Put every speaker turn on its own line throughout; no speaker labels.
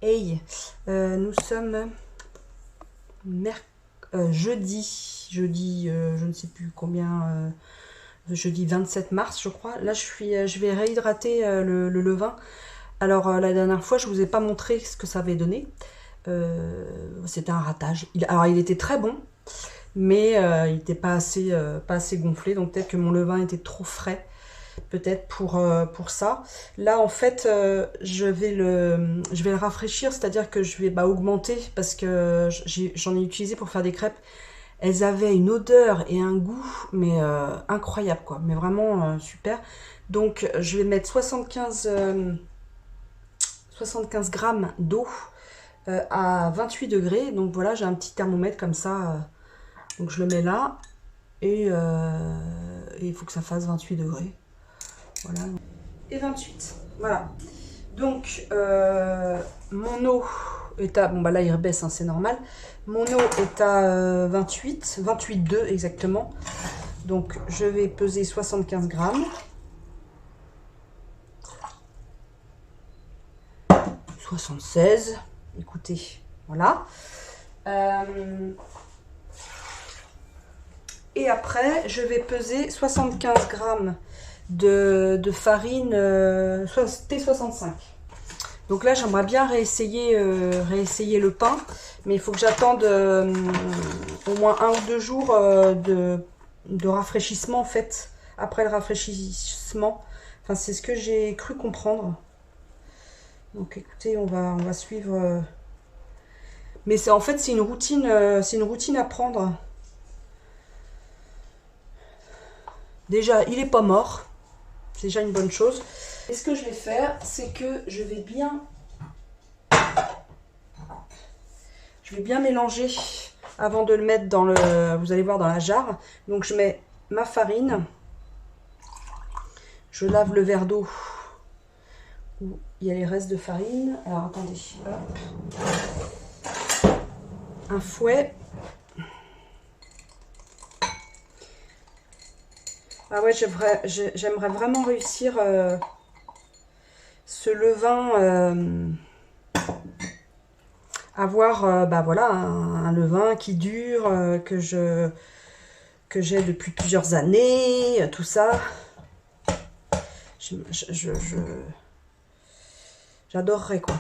Hey, nous sommes jeudi, je ne sais plus combien, jeudi 27 mars, je crois. Là, je vais réhydrater le levain. Alors, la dernière fois, je vous ai pas montré ce que ça avait donné. C'était un ratage. Alors, il était très bon, mais il n'était pas assez gonflé. Donc, peut-être que mon levain était trop frais. Peut-être pour ça. Là, en fait, je vais le rafraîchir, c'est-à-dire que je vais augmenter parce que j'en ai utilisé pour faire des crêpes. Elles avaient une odeur et un goût, mais incroyable, quoi. Mais vraiment super. Donc, je vais mettre 75 grammes d'eau à 28 degrés. Donc, voilà, j'ai un petit thermomètre comme ça. Donc, je le mets là. Et il faut que ça fasse 28 degrés. Voilà. Et 28. Voilà. Donc, mon eau est à... Bon, bah là, il rebaisse, hein, c'est normal. Mon eau est à 28,2 exactement. Donc, je vais peser 75 grammes. 76. Écoutez, voilà. Et après, je vais peser 75 grammes de farine T65. Donc là, j'aimerais bien réessayer le pain, mais il faut que j'attende au moins 1 ou 2 jours de rafraîchissement, en fait, après le rafraîchissement. Enfin, c'est ce que j'ai cru comprendre. Donc écoutez, on va suivre. Mais en fait, c'est une routine à prendre. Déjà, il n'est pas mort. C'est déjà une bonne chose. Et ce que je vais faire, c'est que je vais bien mélanger avant de le mettre dans le, vous allez voir, dans la jarre. Donc je mets ma farine, je lave le verre d'eau où il y a les restes de farine. Alors attendez, hop. Un fouet. Ah ouais, j'aimerais vraiment réussir ce levain, avoir bah voilà, un levain qui dure, que j'ai depuis plusieurs années, tout ça. J'adorerais, quoi.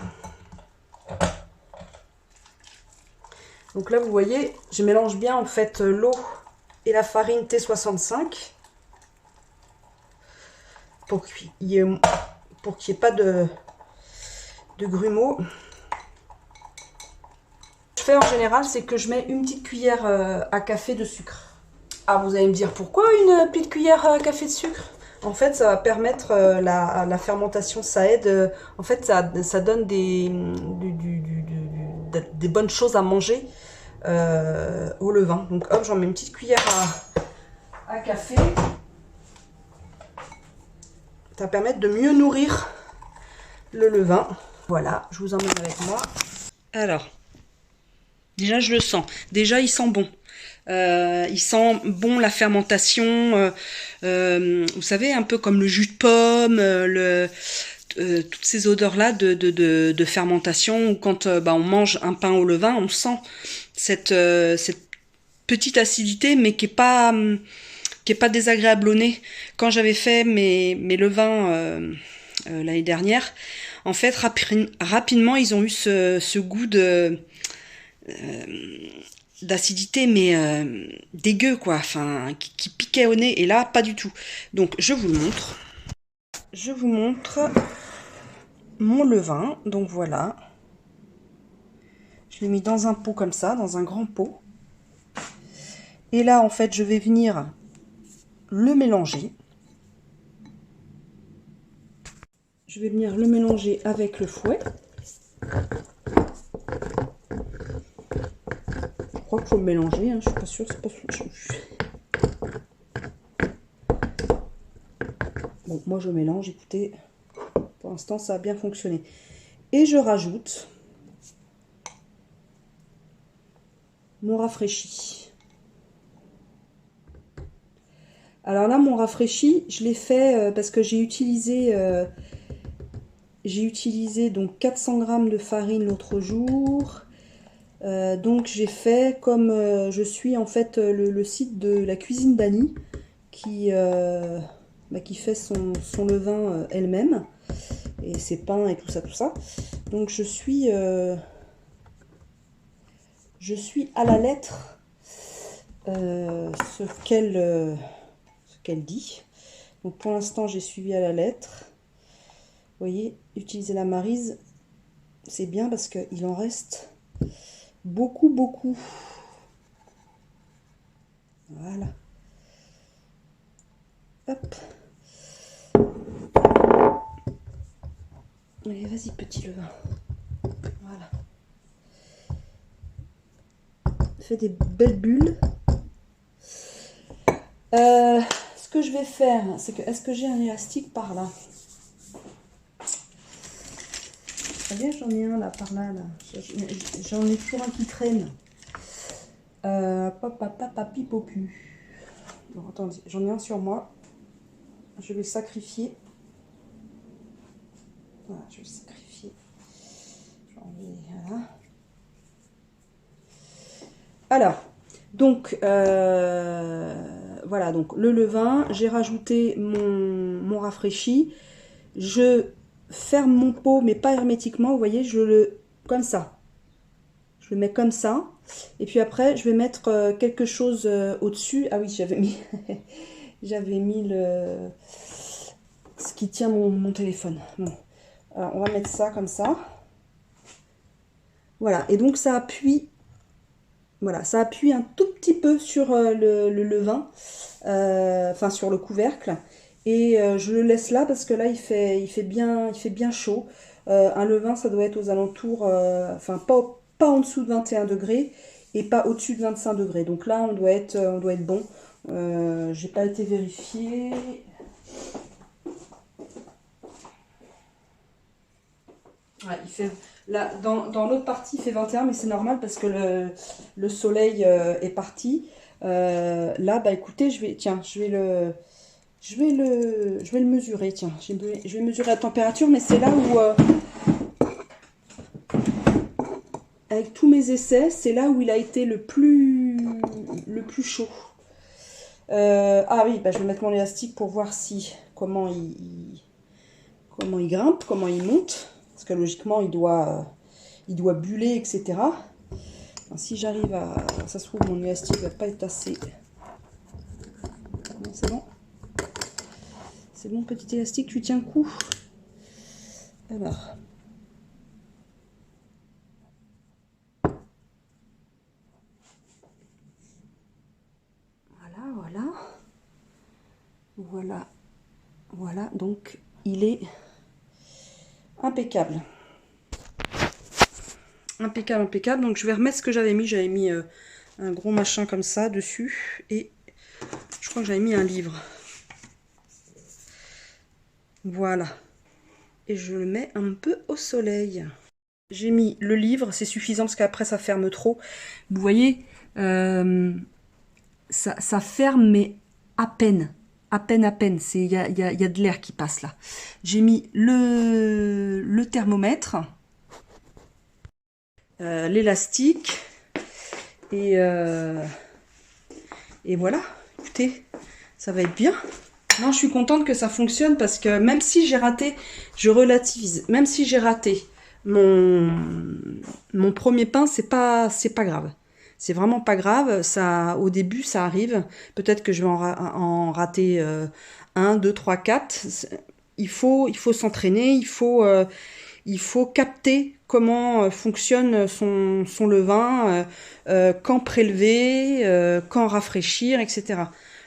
Donc là, vous voyez, je mélange bien en fait l'eau et la farine T65 pour qu'il y ait pas de grumeaux. Ce que je fais en général, c'est que je mets une petite cuillère à café de sucre. Ah, vous allez me dire pourquoi une petite cuillère à café de sucre? En fait, ça va permettre la fermentation, ça aide. En fait, ça donne des bonnes choses à manger au levain. Donc hop, j'en mets une petite cuillère à café. Ça va permettre de mieux nourrir le levain. Voilà, je vous emmène avec moi. Alors, déjà je le sens. Déjà il sent bon. Il sent bon la fermentation. Vous savez, un peu comme le jus de pomme, toutes ces odeurs-là de fermentation. Ou quand on mange un pain au levain, on sent cette petite acidité, mais qui est pas désagréable au nez. Quand j'avais fait mes levains l'année dernière, en fait, rapidement, ils ont eu ce goût d'acidité, mais dégueu, quoi. Enfin, qui piquait au nez. Et là, pas du tout. Donc, je vous le montre. Je vous montre mon levain. Donc, voilà. Je l'ai mis dans un pot comme ça, dans un grand pot. Et là, en fait, je vais venir le mélanger. Je vais venir le mélanger avec le fouet. Je crois qu'il faut le mélanger, hein, je suis pas sûre, c'est pas sûr. Bon, moi je mélange, écoutez, pour l'instant ça a bien fonctionné. Et je rajoute mon rafraîchi. Alors là, mon rafraîchi, je l'ai fait parce que j'ai utilisé j'ai utilisé donc 400 g de farine l'autre jour. Donc j'ai fait comme je suis en fait le site de la cuisine d'Annie qui fait son levain elle-même et ses pains et tout ça tout ça. Donc je suis à la lettre ce qu'elle dit. Donc pour l'instant j'ai suivi à la lettre. Vous voyez, utiliser la maryse, c'est bien parce qu'il en reste beaucoup, beaucoup. Voilà. Hop. Allez, vas-y, petit levain. Voilà. Fais des belles bulles. Ce que je vais faire, c'est que... Est-ce que j'ai un élastique par là? Très bien, j'en ai un là, par là. J'en ai toujours un qui traîne. Papi popu. Bon, attendez, j'en ai un sur moi. Je vais le sacrifier. Voilà, je vais le sacrifier. Voilà. Alors, donc, voilà, donc le levain, j'ai rajouté mon rafraîchi. Je ferme mon pot, mais pas hermétiquement, vous voyez, comme ça. Je le mets comme ça. Et puis après, je vais mettre quelque chose au-dessus. Ah oui, j'avais mis, j'avais mis ce qui tient mon téléphone. Bon. Alors, on va mettre ça comme ça. Voilà, et donc ça appuie. Voilà, ça appuie un tout petit peu sur le levain, enfin sur le couvercle. Et je le laisse là parce que là, il fait bien chaud. Un levain, ça doit être aux alentours, enfin pas en dessous de 21 degrés et pas au-dessus de 25 degrés. Donc là, on doit être bon. J'ai pas été vérifié. Ouais, il fait... Là, dans l'autre partie, il fait 21, mais c'est normal parce que le soleil est parti. Là, bah écoutez, je vais le mesurer. Tiens, je vais mesurer la température, mais c'est là où, avec tous mes essais, c'est là où il a été le plus chaud. Ah oui, bah, je vais mettre mon élastique pour voir comment il grimpe, comment il monte. Parce que logiquement, il doit buller, etc. Alors, si j'arrive à... Ça se trouve, mon élastique va pas être assez... Non, c'est bon. C'est bon, petit élastique, tu tiens le coup. Alors... Voilà, donc il est impeccable. Impeccable. Donc je vais remettre ce que j'avais mis. J'avais mis un gros machin comme ça dessus. Et je crois que j'avais mis un livre. Voilà. Et je le mets un peu au soleil. J'ai mis le livre, c'est suffisant parce qu'après ça ferme trop. Vous voyez, ça ferme mais à peine. À peine. Il y a de l'air qui passe là. J'ai mis le thermomètre, l'élastique et voilà. Écoutez, ça va être bien. Non, je suis contente que ça fonctionne parce que même si j'ai raté, je relativise. Même si j'ai raté mon premier pain, c'est pas grave. C'est vraiment pas grave, ça, au début ça arrive, peut-être que je vais en rater 1, 2, 3, 4. Il faut s'entraîner, il faut capter comment fonctionne son levain, quand prélever, quand rafraîchir, etc.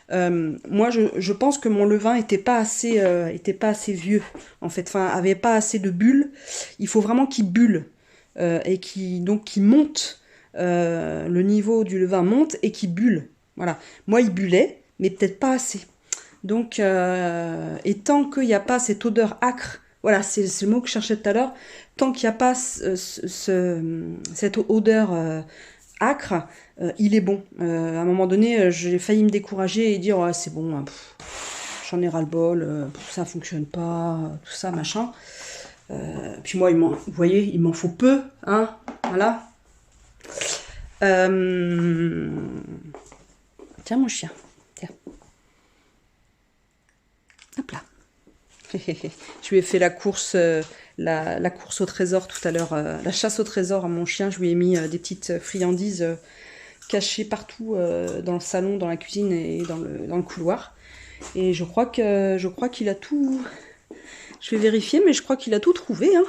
Moi je pense que mon levain était pas assez vieux, en fait, enfin avait pas assez de bulles. Il faut vraiment qu'il bulle et qui monte. Le niveau du levain monte et qui bulle. Voilà. Moi, il bullait, mais peut-être pas assez. Donc, et tant qu'il n'y a pas cette odeur âcre, voilà, c'est le mot que je cherchais tout à l'heure, tant qu'il n'y a pas cette odeur âcre, il est bon. À un moment donné, j'ai failli me décourager et dire, ouais, c'est bon, j'en ai ras-le-bol, ça fonctionne pas, tout ça, machin. Puis moi, vous voyez, il m'en faut peu, hein, voilà. Tiens mon chien, tiens. Hop là. Je lui ai fait la course, la course au trésor tout à l'heure, la chasse au trésor à mon chien. Je lui ai mis des petites friandises cachées partout dans le salon, dans la cuisine et dans le couloir. Et je crois qu'il a tout. Je vais vérifier, mais je crois qu'il a tout trouvé. Hein.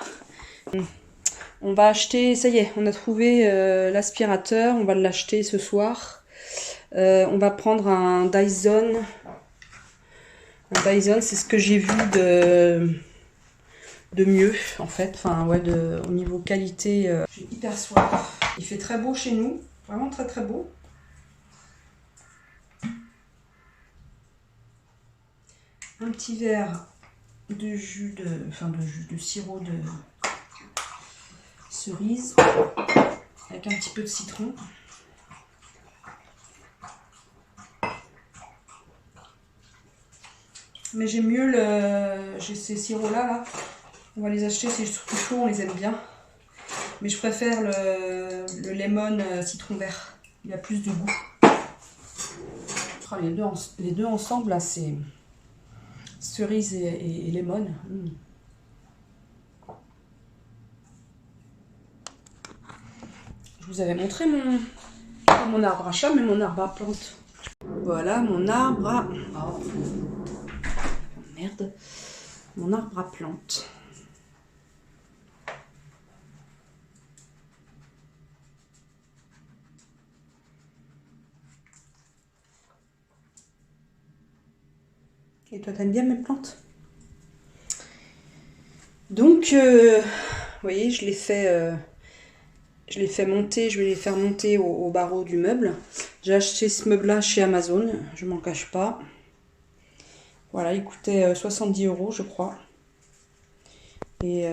On va acheter, ça y est, on a trouvé l'aspirateur. On va l'acheter ce soir. On va prendre un Dyson. Un Dyson, c'est ce que j'ai vu de mieux, en fait. Enfin, ouais, au niveau qualité, j'ai hyper soif. Il fait très beau chez nous, vraiment très très beau. Un petit verre de jus de sirop de cerise avec un petit peu de citron. Mais j'aime mieux j'ai ces sirops là. On va les acheter, c'est surtout chaud, on les aime bien. Mais je préfère le lemon citron vert. Il a plus de goût. Oh, les deux ensemble là, c'est cerise et lemon. Mmh. Je vous avais montré mon arbre à chat, mais mon arbre à plante. Voilà mon arbre à... Oh, merde. Mon arbre à plante. Et toi, t'aimes bien mes plantes? Donc, vous voyez, je les fais monter, je vais les faire monter au barreau du meuble. J'ai acheté ce meuble-là chez Amazon, je m'en cache pas. Voilà, il coûtait 70 € je crois. Et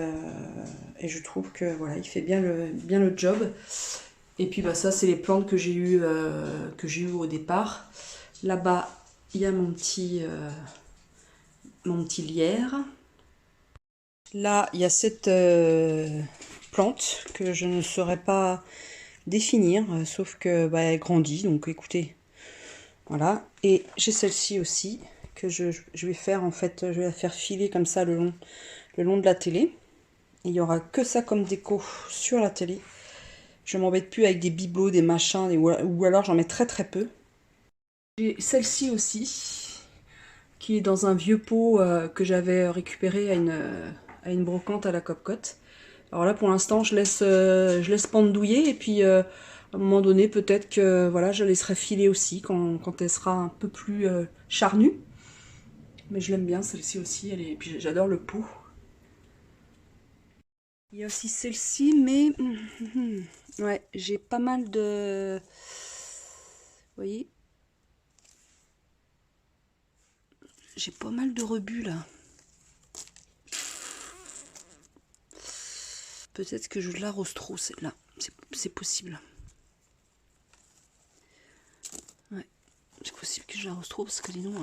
je trouve que voilà, il fait bien le job. Et puis bah ça, c'est les plantes que j'ai eu au départ. Là-bas, il y a mon petit lierre. Là, il y a cette plante que je ne saurais pas définir, sauf que bah, elle grandit, donc écoutez, voilà. Et j'ai celle-ci aussi que je vais faire, en fait, je vais la faire filer comme ça le long de la télé. Il n'y aura que ça comme déco sur la télé. Je m'embête plus avec des bibelots, des machins, ou alors j'en mets très très peu. J'ai celle-ci aussi, qui est dans un vieux pot que j'avais récupéré à une brocante à la Copcote. Alors là, pour l'instant, je laisse pendouiller, et puis à un moment donné, peut-être que voilà, je laisserai filer aussi quand elle sera un peu plus charnue. Mais je l'aime bien, celle-ci aussi, et puis j'adore le pot. Il y a aussi celle-ci, mais ouais, j'ai pas mal de... Vous voyez? J'ai pas mal de rebuts là. Peut-être que je l'arrose trop celle-là. C'est possible. Ouais, c'est possible que je l'arrose trop parce que dis donc,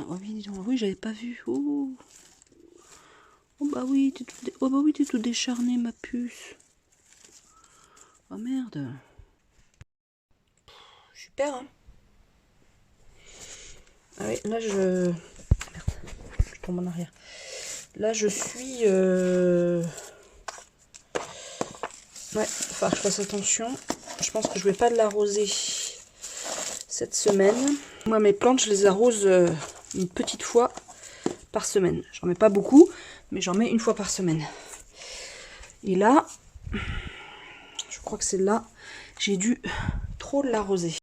oui, j'avais pas vu. Oh, bah oui, t'es tout décharné ma puce. Oh merde. Super, hein. Ah oui, là merde, je tombe en arrière. Là je suis... Ouais, enfin je fasse attention. Je pense que je vais pas l'arroser cette semaine. Moi mes plantes je les arrose une petite fois par semaine. J'en mets pas beaucoup, mais j'en mets une fois par semaine. Et là, je crois que celle-là, j'ai dû trop l'arroser.